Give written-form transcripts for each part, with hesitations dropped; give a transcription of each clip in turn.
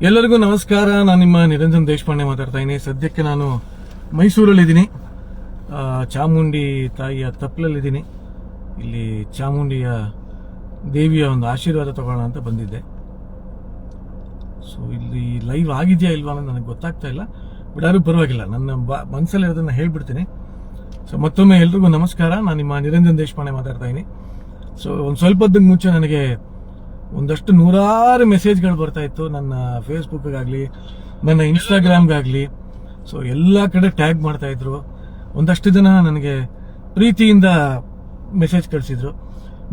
ಎಲ್ಲರಿಗೂ ನಮಸ್ಕಾರ. ನಾನು ನಿಮ್ಮ ನಿರಂಜನ್ ದೇಶಪಾಂಡೆ ಮಾತಾಡ್ತಾ ಇದ್ದೀನಿ. ಸದ್ಯಕ್ಕೆ ನಾನು ಮೈಸೂರಲ್ಲಿದ್ದೀನಿ. ಚಾಮುಂಡಿ ತಾಯಿಯ ತಪ್ಪಲಲ್ಲಿದ್ದೀನಿ. ಇಲ್ಲಿ ಚಾಮುಂಡಿಯ ದೇವಿಯ ಒಂದು ಆಶೀರ್ವಾದ ತಗೊಳ್ಳೋಣ ಅಂತ ಬಂದಿದ್ದೆ. ಸೊ ಇಲ್ಲಿ ಲೈವ್ ಆಗಿದೆಯಾ ಇಲ್ವಾ ಅನ್ನೋದು ನನಗೆ ಗೊತ್ತಾಗ್ತಾ ಇಲ್ಲ. ಬಟ್ ಯಾರು ಪರವಾಗಿಲ್ಲ, ನನ್ನ ಮನಸ್ಸಲ್ಲಿ ಇರೋದನ್ನ ಹೇಳ್ಬಿಡ್ತೀನಿ. ಸೊ ಮತ್ತೊಮ್ಮೆ ಎಲ್ರಿಗೂ ನಮಸ್ಕಾರ. ನಾನು ನಿಮ್ಮ ನಿರಂಜನ್ ದೇಶಪಾಂಡೆ ಮಾತಾಡ್ತಾ ಇದ್ದೀನಿ. ಸೊ ಒಂದು ಸ್ವಲ್ಪ ಹೊತ್ತಿಗೆ ಮುಂಚೆ ನನಗೆ ಒಂದಷ್ಟು ನೂರಾರು ಮೆಸೇಜ್ಗಳು ಬರ್ತಾ ಇತ್ತು, ನನ್ನ ಫೇಸ್ಬುಕ್ಗಾಗಲಿ ನನ್ನ ಇನ್ಸ್ಟಾಗ್ರಾಮ್ಗಾಗಲಿ. ಸೊ ಎಲ್ಲ ಕಡೆ ಟ್ಯಾಗ್ ಮಾಡ್ತಾ ಇದ್ರು. ಒಂದಷ್ಟು ಜನ ನನಗೆ ಪ್ರೀತಿಯಿಂದ ಮೆಸೇಜ್ ಕಳಿಸಿದ್ರು,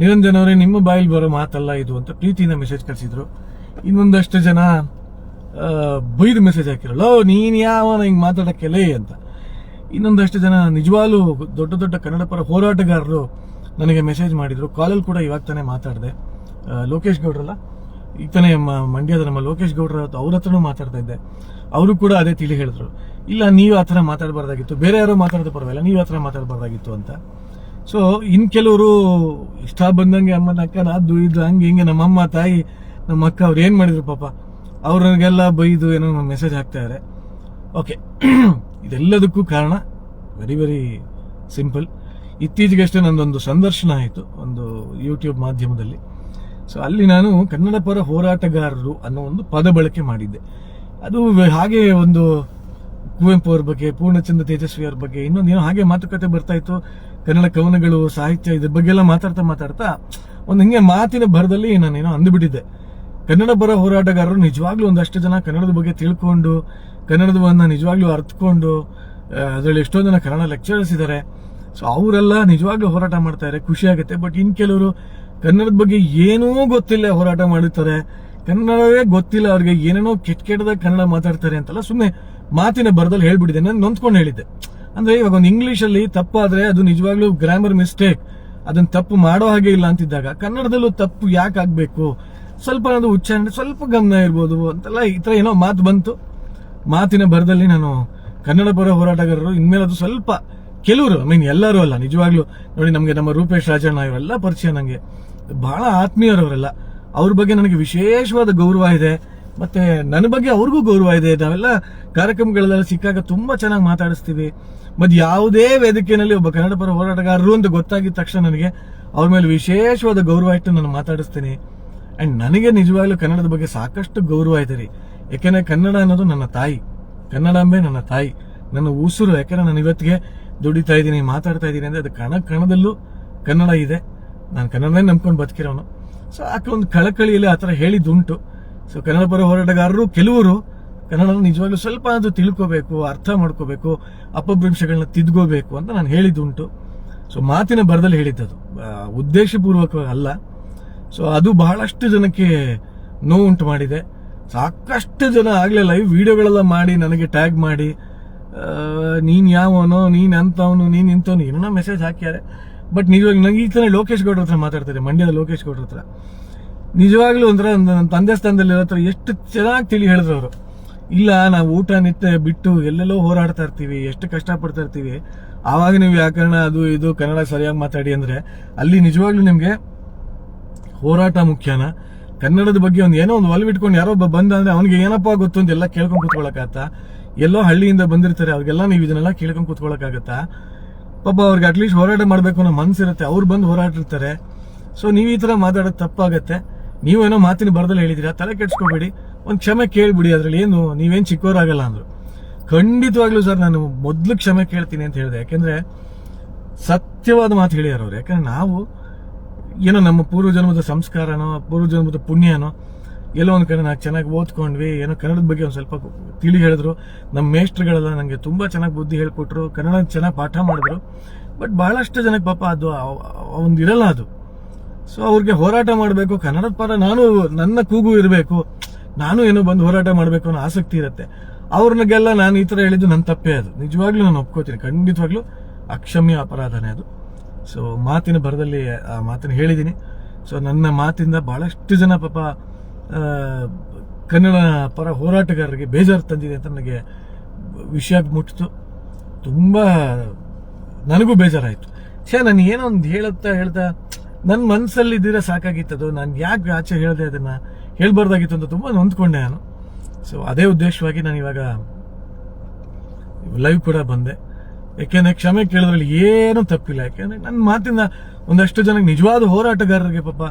ನಿರಂಜನ್ ಅವರೇ ನಿಮ್ಮ ಬಾಯಲ್ಲಿ ಬರೋ ಮಾತಲ್ಲ ಇದು ಅಂತ ಪ್ರೀತಿಯಿಂದ ಮೆಸೇಜ್ ಕಳಿಸಿದ್ರು. ಇನ್ನೊಂದಷ್ಟು ಜನ ಬೈದು ಮೆಸೇಜ್ ಹಾಕಿರಲ್ಲ, ನೀನ್ ಯಾವನ ಹಿಂಗೆ ಮಾತಾಡಕ್ಕೆಲೇ ಅಂತ. ಇನ್ನೊಂದಷ್ಟು ಜನ ನಿಜವಾಗ್ಲೂ ದೊಡ್ಡ ದೊಡ್ಡ ಕನ್ನಡ ಪರ ಹೋರಾಟಗಾರರು ನನಗೆ ಮೆಸೇಜ್ ಮಾಡಿದ್ರು. ಕಾಲಲ್ಲಿ ಕೂಡ ಇವಾಗ ತಾನೇ ಮಾತಾಡಿದೆ. ಲೋಕೇಶ್ ಗೌಡ್ರಲ್ಲ, ಈಗ ತಾನೇ ಮಂಡ್ಯದ ನಮ್ಮ ಲೋಕೇಶ್ ಗೌಡ್ರ ಅವ್ರ ಹತ್ರನೂ ಮಾತಾಡ್ತಾ ಇದ್ದೆ. ಅವರು ಕೂಡ ಅದೇ ತಿಳಿ ಹೇಳಿದ್ರು, ಇಲ್ಲ ನೀವು ಆ ಥರ ಮಾತಾಡಬಾರ್ದಾಗಿತ್ತು, ಬೇರೆ ಯಾರೋ ಮಾತಾಡೋದು ಪರವಾಗಿಲ್ಲ, ನೀವು ಆ ಥರ ಮಾತಾಡಬಾರ್ದಾಗಿತ್ತು ಅಂತ. ಸೊ ಇನ್ ಕೆಲವರು ಇಷ್ಟ ಬಂದಂಗೆ ಅಮ್ಮನ ಅಕ್ಕನ ಅದು ಇದು ಹಂಗೆ ಹಿಂಗೆ ನಮ್ಮಮ್ಮ ತಾಯಿ ನಮ್ಮ ಅಕ್ಕ ಅವ್ರು ಏನ್ ಮಾಡಿದ್ರು ಪಾಪ, ಅವ್ರಿಗೆಲ್ಲ ಬೈದು ಏನೋ ಮೆಸೇಜ್ ಹಾಕ್ತಾ ಇದ್ದಾರೆ. ಓಕೆ, ಇದೆಲ್ಲದಕ್ಕೂ ಕಾರಣ ವೆರಿ ವೆರಿ ಸಿಂಪಲ್. ಇತ್ತೀಚೆಗಷ್ಟೇ ನಂದೊಂದು ಸಂದರ್ಶನ ಆಯಿತು ಒಂದು ಯೂಟ್ಯೂಬ್ ಮಾಧ್ಯಮದಲ್ಲಿ. ಸೊ ಅಲ್ಲಿ ನಾನು ಕನ್ನಡ ಪರ ಹೋರಾಟಗಾರರು ಅನ್ನೋ ಒಂದು ಪದ ಬಳಕೆ ಮಾಡಿದ್ದೆ. ಅದು ಹಾಗೆ ಒಂದು ಕುವೆಂಪು ಅವ್ರ ಬಗ್ಗೆ, ಪೂರ್ಣಚಂದ್ರ ತೇಜಸ್ವಿ ಅವ್ರ ಬಗ್ಗೆ, ಇನ್ನೊಂದೇನೋ ಹಾಗೆ ಮಾತುಕತೆ ಬರ್ತಾ ಇತ್ತು. ಕನ್ನಡ ಕವನಗಳು, ಸಾಹಿತ್ಯ, ಇದ್ರ ಬಗ್ಗೆ ಎಲ್ಲ ಮಾತಾಡ್ತಾ ಒಂದು ಹಿಂಗೆ ಮಾತಿನ ಭರದಲ್ಲಿ ನಾನೇನೋ ಅಂದುಬಿಟ್ಟಿದ್ದೆ. ಕನ್ನಡ ಪರ ಹೋರಾಟಗಾರರು ನಿಜವಾಗ್ಲೂ ಒಂದಷ್ಟು ಜನ ಕನ್ನಡದ ಬಗ್ಗೆ ತಿಳ್ಕೊಂಡು, ಕನ್ನಡದವನ್ನ ನಿಜವಾಗ್ಲೂ ಅರ್ಥಕೊಂಡು, ಅದರಲ್ಲಿ ಎಷ್ಟೋ ಜನ ಕನ್ನಡ ಲೆಕ್ಚರರ್ಸ್ ಇದ್ದಾರೆ. ಸೊ ಅವರೆಲ್ಲ ನಿಜವಾಗ್ಲೂ ಹೋರಾಟ ಮಾಡ್ತಾ ಇದ್ದಾರೆ, ಖುಷಿ ಆಗುತ್ತೆ. ಬಟ್ ಇನ್ ಕೆಲವರು ಕನ್ನಡದ ಬಗ್ಗೆ ಏನೂ ಗೊತ್ತಿಲ್ಲ ಹೋರಾಟ ಮಾಡುತ್ತಾರೆ, ಕನ್ನಡವೇ ಗೊತ್ತಿಲ್ಲ ಅವ್ರಿಗೆ, ಏನೇನೋ ಕೆಟ್ಟದಾಗ ಕನ್ನಡ ಮಾತಾಡ್ತಾರೆ ಅಂತೆಲ್ಲ ಸುಮ್ಮನೆ ಮಾತಿನ ಬರದಲ್ಲಿ ಹೇಳ್ಬಿಟ್ಟಿದೆ. ನಾನು ನೊಂದ್ಕೊಂಡು ಹೇಳಿದ್ದೆ. ಅಂದ್ರೆ ಇವಾಗ ಒಂದು ಇಂಗ್ಲಿಷಲ್ಲಿ ತಪ್ಪಾದ್ರೆ ಅದು ನಿಜವಾಗ್ಲೂ ಗ್ರಾಮರ್ ಮಿಸ್ಟೇಕ್, ಅದನ್ನ ತಪ್ಪು ಮಾಡೋ ಹಾಗೆ ಇಲ್ಲ ಅಂತಿದ್ದಾಗ ಕನ್ನಡದಲ್ಲೂ ತಪ್ಪು ಯಾಕೆ ಆಗ್ಬೇಕು, ಸ್ವಲ್ಪ ಅದು ಉಚ್ಚಾರಣೆ ಸ್ವಲ್ಪ ಗಮನ ಇರ್ಬೋದು ಅಂತೆಲ್ಲ ಈ ತರ ಏನೋ ಮಾತು ಬಂತು. ಮಾತಿನ ಬರದಲ್ಲಿ ನಾನು ಕನ್ನಡ ಪರ ಹೋರಾಟಗಾರರು ಇನ್ಮೇಲೆ ಅದು ಸ್ವಲ್ಪ ಕೆಲವರು, ಎಲ್ಲರೂ ಅಲ್ಲ, ನಿಜವಾಗ್ಲೂ ನೋಡಿ, ನಮಗೆ ನಮ್ಮ ರೂಪೇಶ್ ರಾಜಣ್ಣ ಇವರೆಲ್ಲ ಪರಿಚಯ, ನಂಗೆ ಬಹಳ ಆತ್ಮೀಯರವರೆಲ್ಲ. ಅವ್ರ ಬಗ್ಗೆ ನನಗೆ ವಿಶೇಷವಾದ ಗೌರವ ಇದೆ, ಮತ್ತೆ ನನ್ನ ಬಗ್ಗೆ ಅವ್ರಿಗೂ ಗೌರವ ಇದೆ. ನಾವೆಲ್ಲ ಕಾರ್ಯಕ್ರಮಗಳೆಲ್ಲ ಸಿಕ್ಕಾಗ ತುಂಬಾ ಚೆನ್ನಾಗಿ ಮಾತಾಡಿಸ್ತೀವಿ. ಮತ್ತೆ ಯಾವುದೇ ವೇದಿಕೆಯಲ್ಲಿ ಒಬ್ಬ ಕನ್ನಡ ಪರ ಹೋರಾಟಗಾರರು ಅಂತ ಗೊತ್ತಾಗಿದ ತಕ್ಷಣ ನನಗೆ ಅವ್ರ ಮೇಲೆ ವಿಶೇಷವಾದ ಗೌರವ ಇಟ್ಟು ನಾನು ಮಾತಾಡಿಸ್ತೀನಿ. ಅಂಡ್ ನನಗೆ ನಿಜವಾಗ್ಲೂ ಕನ್ನಡದ ಬಗ್ಗೆ ಸಾಕಷ್ಟು ಗೌರವ ಇದೆ ರೀ. ಯಾಕೆಂದ್ರೆ ಕನ್ನಡ ಅನ್ನೋದು ನನ್ನ ತಾಯಿ, ಕನ್ನಡಾಂಬೆ ನನ್ನ ತಾಯಿ, ನನ್ನ ಉಸಿರು. ಯಾಕೆಂದ್ರೆ ನಾನು ಇವತ್ತಿಗೆ ದುಡಿತಾ ಇದ್ದೀನಿ, ಮಾತಾಡ್ತಾ ಇದ್ದೀನಿ ಅಂದ್ರೆ ಅದು ಕಣದಲ್ಲೂ ಕನ್ನಡ ಇದೆ. ನಾನು ಕನ್ನಡನೇ ನಂಬ್ಕೊಂಡು ಬದುಕಿರೋನು. ಸೊ ಆಕೆ ಒಂದು ಕಳಕಳಿಯಲ್ಲಿ ಆ ಥರ ಹೇಳಿದ್ದುಂಟು. ಸೊ ಕನ್ನಡ ಪರ ಹೋರಾಟಗಾರರು ಕೆಲವರು ಕನ್ನಡ ನಿಜವಾಗ್ಲೂ ಸ್ವಲ್ಪ ಅದು ತಿಳ್ಕೋಬೇಕು, ಅರ್ಥ ಮಾಡ್ಕೋಬೇಕು, ಅಪಭ್ರಂಶಗಳನ್ನ ತಿದ್ಕೋಬೇಕು ಅಂತ ನಾನು ಹೇಳಿದ್ದುಂಟು. ಸೊ ಮಾತಿನ ಬರದಲ್ಲಿ ಹೇಳಿದ್ದದು, ಉದ್ದೇಶಪೂರ್ವಕವಾಗಿ ಅಲ್ಲ. ಸೊ ಅದು ಬಹಳಷ್ಟು ಜನಕ್ಕೆ ನೋವುಂಟು ಮಾಡಿದೆ. ಸಾಕಷ್ಟು ಜನ ಆಗ್ಲೇ ಲೈವ್ ವಿಡಿಯೋಗಳೆಲ್ಲ ಮಾಡಿ ನನಗೆ ಟ್ಯಾಗ್ ಮಾಡಿ, ನೀನ್ ಯಾವನೋ, ನೀನ್ ಅಂತವನು, ನೀನ್ ಇಂಥವನು ಏನೋ ಮೆಸೇಜ್ ಹಾಕ್ಯಾರೆ. ಬಟ್ ನಿಜವಾಗಿ ನಂಗೆ ಈ ತರ ಲೋಕೇಶ್ ಗೌಡ್ರ ಹತ್ರ ಮಾತಾಡ್ತಾರೆ, ಮಂಡ್ಯದ ಲೋಕೇಶ್ ಗೌಡ್ರ ಹತ್ರ ನಿಜವಾಗ್ಲೂ ಒಂಥರ ನನ್ನ ತಂದೆ ಸ್ಥಾನದಲ್ಲಿ ಹತ್ರ ಎಷ್ಟು ಚೆನ್ನಾಗಿ ತಿಳಿ ಹೇಳಿದ್ರು ಅವರು. ಇಲ್ಲ, ನಾವು ಊಟ ನಿತ್ಯ ಬಿಟ್ಟು ಎಲ್ಲೆಲ್ಲೋ ಹೋರಾಡ್ತಾ ಇರ್ತೀವಿ, ಎಷ್ಟು ಕಷ್ಟಪಡ್ತಾ ಇರ್ತೀವಿ, ಆವಾಗ ನೀವು ವ್ಯಾಕರಣ ಅದು ಇದು ಕನ್ನಡ ಸರಿಯಾಗಿ ಮಾತಾಡಿ ಅಂದ್ರೆ ಅಲ್ಲಿ ನಿಜವಾಗ್ಲೂ ನಿಮ್ಗೆ ಹೋರಾಟ ಮುಖ್ಯನ, ಕನ್ನಡದ ಬಗ್ಗೆ ಒಂದು ಏನೋ ಒಂದು ಒಲವಿಟ್ಕೊಂಡು ಯಾರೋ ಒಬ್ಬ ಬಂದ ಅಂದ್ರೆ ಅವ್ನಿಗೆ ಏನಪ್ಪಾ ಗೊತ್ತು ಅಂತ ಎಲ್ಲ ಕೇಳ್ಕೊಂಡು ಕೂತ್ಕೊಳಕಾಗತ್ತ? ಎಲ್ಲೋ ಹಳ್ಳಿಯಿಂದ ಬಂದಿರ್ತಾರೆ, ಅವ್ರಿಗೆಲ್ಲ ನೀವು ಇದನ್ನೆಲ್ಲ ಕೇಳ್ಕೊಂಡು ಕೂತ್ಕೊಳಕಾಗತ್ತಾ? ಪಾಪ ಅವ್ರಿಗೆ ಅಟ್ಲೀಸ್ಟ್ ಹೋರಾಟ ಮಾಡ್ಬೇಕು ಅನ್ನೋ ಮನ್ಸಿರುತ್ತೆ, ಅವ್ರು ಬಂದು ಹೋರಾಟಿರ್ತಾರೆ. ಸೊ ನೀವು ಈ ತರ ಮಾತಾಡೋದು ತಪ್ಪಾಗತ್ತೆ. ನೀವೇನೋ ಮಾತಿನ ಬರದಲ್ಲಿ ಹೇಳಿದೀರಾ, ತಲೆ ಕೆಡ್ಸ್ಕೋಬೇಡಿ, ಒಂದು ಕ್ಷಮೆ ಕೇಳ್ಬಿಡಿ, ಅದ್ರಲ್ಲಿ ಏನು ನೀವೇನ್ ಚಿಕ್ಕವರಾಗಲ್ಲ ಅಂದ್ರು. ಖಂಡಿತವಾಗ್ಲೂ ಸರ್ ನಾನು ಮೊದ್ಲು ಕ್ಷಮೆ ಕೇಳ್ತೀನಿ ಅಂತ ಹೇಳಿದೆ. ಯಾಕೆಂದ್ರೆ ಸತ್ಯವಾದ ಮಾತು ಹೇಳಿದಾರ ಅವ್ರು. ಯಾಕಂದ್ರೆ ನಾವು ಏನೋ ನಮ್ಮ ಪೂರ್ವಜನ್ಮದ ಸಂಸ್ಕಾರನೋ ಪೂರ್ವಜನ್ಮದ ಪುಣ್ಯನೋ ಎಲ್ಲೋ ಒಂದ್ ಕಡೆ ನಾವು ಚೆನ್ನಾಗಿ ಓದ್ಕೊಂಡ್ವಿ, ಏನೋ ಕನ್ನಡದ ಬಗ್ಗೆ ಒಂದು ಸ್ವಲ್ಪ ತಿಳಿ ಹೇಳಿದ್ರು. ನಮ್ಮ ಮೇಸ್ಟ್ರುಗಳೆಲ್ಲ ನಂಗೆ ತುಂಬಾ ಚೆನ್ನಾಗಿ ಬುದ್ಧಿ ಹೇಳ್ಕೊಟ್ರು, ಕನ್ನಡ ಚೆನ್ನಾಗಿ ಪಾಠ ಮಾಡಿದ್ರು. ಬಟ್ ಬಹಳಷ್ಟು ಜನಕ್ಕೆ ಪಾಪ ಅದು ಒಂದು ಇರಲ್ಲ ಅದು. ಸೊ ಅವ್ರಿಗೆ ಹೋರಾಟ ಮಾಡಬೇಕು, ಕನ್ನಡದ ಪರ ನನ್ನ ಕೂಗು ಇರಬೇಕು, ನಾನು ಏನೋ ಬಂದು ಹೋರಾಟ ಮಾಡಬೇಕು ಅನ್ನೋ ಆಸಕ್ತಿ ಇರುತ್ತೆ. ಅವ್ರನ್ನೆಲ್ಲ ನಾನು ಈ ತರ ಹೇಳಿದ್ದು ನನ್ನ ತಪ್ಪೇ, ಅದು ನಿಜವಾಗ್ಲೂ ನಾನು ಒಪ್ಕೋತೀನಿ, ಖಂಡಿತವಾಗ್ಲೂ ಅಕ್ಷಮ್ಯ ಅಪರಾಧನೇ ಅದು. ಸೊ ಮಾತಿನ ಬರದಲ್ಲಿ ಆ ಮಾತನ್ನು ಹೇಳಿದ್ದೀನಿ. ಸೊ ನನ್ನ ಮಾತಿಂದ ಬಹಳಷ್ಟು ಜನ ಪಾಪ ಕನ್ನಡ ಪರ ಹೋರಾಟಗಾರರಿಗೆ ಬೇಜಾರು ತಂದಿದೆ ಅಂತ ನನಗೆ ವಿಷಯ ಮುಟ್ಟಿತು. ತುಂಬಾ ನನಗೂ ಬೇಜಾರಾಯ್ತು. ನಾನು ಏನೋ ಒಂದು ಹೇಳ್ತಾ ನನ್ನ ಮನಸ್ಸಲ್ಲಿ ಇದ್ದೀರಾ ಸಾಕಾಗಿತ್ತದು, ನಾನು ಯಾಕೆ ಆಚೆ ಹೇಳಿದೆ, ಅದನ್ನ ಹೇಳ್ಬಾರ್ದಾಗಿತ್ತು ಅಂತ ತುಂಬಾ ನೊಂದ್ಕೊಂಡೆ ನಾನು. ಸೊ ಅದೇ ಉದ್ದೇಶವಾಗಿ ನಾನು ಇವಾಗ ಲೈವ್ ಕೂಡ ಬಂದೆ. ಯಾಕೆಂದ್ರೆ ಕ್ಷಮೆ ಕೇಳೋದ್ರಲ್ಲಿ ಏನೂ ತಪ್ಪಿಲ್ಲ. ಯಾಕೆಂದ್ರೆ ನನ್ನ ಮಾತಿಂದ ಒಂದಷ್ಟು ಜನಕ್ಕೆ ನಿಜವಾದ ಹೋರಾಟಗಾರರಿಗೆ ಪಾಪ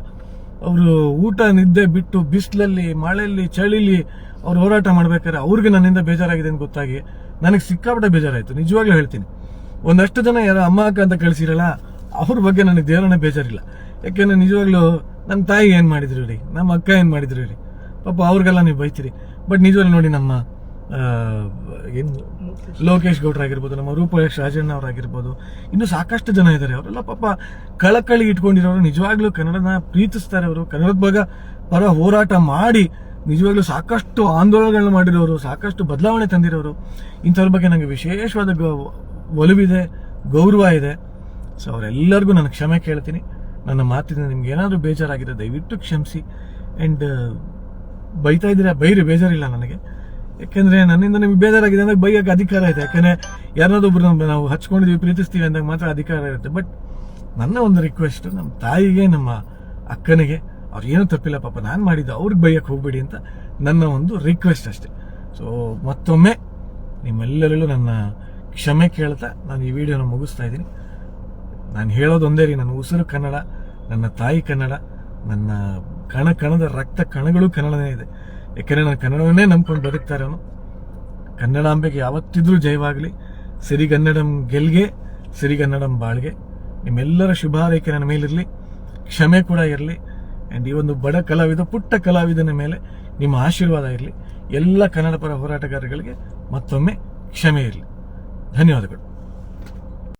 ಅವರು ಊಟ ನಿದ್ದೆ ಬಿಟ್ಟು ಬಿಸಿಲಲ್ಲಿ ಮಳೆಯಲ್ಲಿ ಚಳಿಲಿ ಅವ್ರು ಹೋರಾಟ ಮಾಡ್ಬೇಕಾದ್ರೆ ಅವ್ರಿಗೆ ನನ್ನಿಂದ ಬೇಜಾರಾಗಿದೆ ಅಂತ ಗೊತ್ತಾಗಿ ನನಗೆ ಸಿಕ್ಕಾಪಟ್ಟೆ ಬೇಜಾರಾಯ್ತು. ನಿಜವಾಗ್ಲೂ ಹೇಳ್ತೀನಿ, ಒಂದಷ್ಟು ಜನ ಯಾರೋ ಅಮ್ಮ ಅಕ್ಕ ಅಂತ ಕಳಿಸಿರಲ್ಲ, ಅವ್ರ ಬಗ್ಗೆ ನನಗೆ ದೇವರನ್ನೇ ಬೇಜಾರಿಲ್ಲ. ಯಾಕೆಂದ್ರೆ ನಿಜವಾಗ್ಲೂ ನನ್ನ ತಾಯಿ ಏನ್ ಮಾಡಿದ್ರು ಹೇಳಿ, ನಮ್ಮ ಅಕ್ಕ ಏನ್ ಮಾಡಿದ್ರು ಹೇಳಿ, ಪಾಪ ಅವ್ರಿಗೆಲ್ಲ ನೀವು ಬೈತೀರಿ. ಬಟ್ ನಿಜವಾಗ್ಲೂ ನೋಡಿ, ನಮ್ಮ ಲೋಕೇಶ್ ಗೌಡ್ರಾಗಿರ್ಬೋದು, ನಮ್ಮ ರೂಪೇಶ್ ರಾಜಣ್ಣ ಅವರಾಗಿರ್ಬೋದು, ಇನ್ನು ಸಾಕಷ್ಟು ಜನ ಇದ್ದಾರೆ. ಅವರೆಲ್ಲ ಪಾಪ ಕಳಕಳಿ ಇಟ್ಕೊಂಡಿರೋರು, ನಿಜವಾಗ್ಲೂ ಕನ್ನಡನ ಪ್ರೀತಿಸ್ತಾರೆ. ಅವರು ಕನ್ನಡದ ಪರ ಹೋರಾಟ ಮಾಡಿ ನಿಜವಾಗ್ಲೂ ಸಾಕಷ್ಟು ಆಂದೋಲನಗಳನ್ನ ಮಾಡಿರೋರು, ಸಾಕಷ್ಟು ಬದಲಾವಣೆ ತಂದಿರೋರು. ಇಂಥವ್ರ ಬಗ್ಗೆ ನನಗೆ ವಿಶೇಷವಾದ ಒಲವಿದೆ, ಗೌರವ ಇದೆ. ಸೊ ಅವರೆಲ್ಲರಿಗೂ ನಾನು ಕ್ಷಮೆ ಕೇಳ್ತೀನಿ. ನನ್ನ ಮಾತಿನಿಂದ ನಿಮ್ಗೆ ಏನಾದರೂ ಬೇಜಾರಾಗಿದೆ ದಯವಿಟ್ಟು ಕ್ಷಮಿಸಿ. ಆ್ಯಂಡ್ ಬೈತಾ ಇದ್ದೀರಾ, ಬೈರಿ, ಬೇಜಾರಿಲ್ಲ ನನಗೆ. ಯಾಕೆಂದ್ರೆ ನನ್ನಿಂದ ನಿಮ್ಗೆ ಬೇಜಾರಾಗಿದೆ ಅಂದ್ರೆ ಬೈಯಕ್ಕೆ ಅಧಿಕಾರ ಇದೆ. ಯಾಕೆಂದ್ರೆ ಯಾರನ್ನಾದೊಬ್ರು ನಾವು ಹಚ್ಕೊಂಡಿದೀವಿ, ಪ್ರೀತಿಸ್ತೀವಿ ಅಂದಾಗ ಮಾತ್ರ ಅಧಿಕಾರ ಇರುತ್ತೆ. ಬಟ್ ನನ್ನ ಒಂದು ರಿಕ್ವೆಸ್ಟ್, ನಮ್ಮ ತಾಯಿಗೆ, ನಮ್ಮ ಅಕ್ಕನಿಗೆ, ಅವ್ರು ಏನೂ ತಪ್ಪಿಲ್ಲ ಪಾಪ, ನಾನು ಮಾಡಿದ್ದು, ಅವ್ರಿಗೆ ಬೈಯಕ್ಕೆ ಹೋಗ್ಬೇಡಿ ಅಂತ ನನ್ನ ಒಂದು ರಿಕ್ವೆಸ್ಟ್ ಅಷ್ಟೇ. ಸೊ ಮತ್ತೊಮ್ಮೆ ನಿಮ್ಮೆಲ್ಲರಲ್ಲೂ ನನ್ನ ಕ್ಷಮೆ ಕೇಳ್ತಾ ನಾನು ಈ ವಿಡಿಯೋನ ಮುಗಿಸ್ತಾ ಇದ್ದೀನಿ. ನಾನು ಹೇಳೋದು ಒಂದೇ ರೀ, ನನ್ನ ಉಸಿರು ಕನ್ನಡ, ನನ್ನ ತಾಯಿ ಕನ್ನಡ, ನನ್ನ ಕಣದ ರಕ್ತ ಕಣಗಳು ಕನ್ನಡನೇ ಇದೆ. ಯಾಕೆಂದರೆ ನಾನು ಕನ್ನಡವನ್ನೇ ನಂಬ್ಕೊಂಡು ಬದುಕ್ತಾ ಇರೋನು. ಕನ್ನಡಾಂಬೆಗೆ ಯಾವತ್ತಿದ್ರೂ ಜಯವಾಗಲಿ. ಸಿರಿಗನ್ನಡಂ ಗೆಲ್ಗೆ, ಸಿರಿಗನ್ನಡಂ ಬಾಳ್ಗೆ. ನಿಮ್ಮೆಲ್ಲರ ಶುಭ ಹಾರೈಕೆ ನನ್ನ ಮೇಲಿರಲಿ, ಕ್ಷಮೆ ಕೂಡ ಇರಲಿ. ಆ್ಯಂಡ್ ಈ ಒಂದು ಬಡ ಕಲಾವಿದ, ಪುಟ್ಟ ಕಲಾವಿದನ ಮೇಲೆ ನಿಮ್ಮ ಆಶೀರ್ವಾದ ಇರಲಿ. ಎಲ್ಲ ಕನ್ನಡ ಪರ ಹೋರಾಟಗಾರಗಳಿಗೆ ಮತ್ತೊಮ್ಮೆ ಕ್ಷಮೆ ಇರಲಿ. ಧನ್ಯವಾದಗಳು.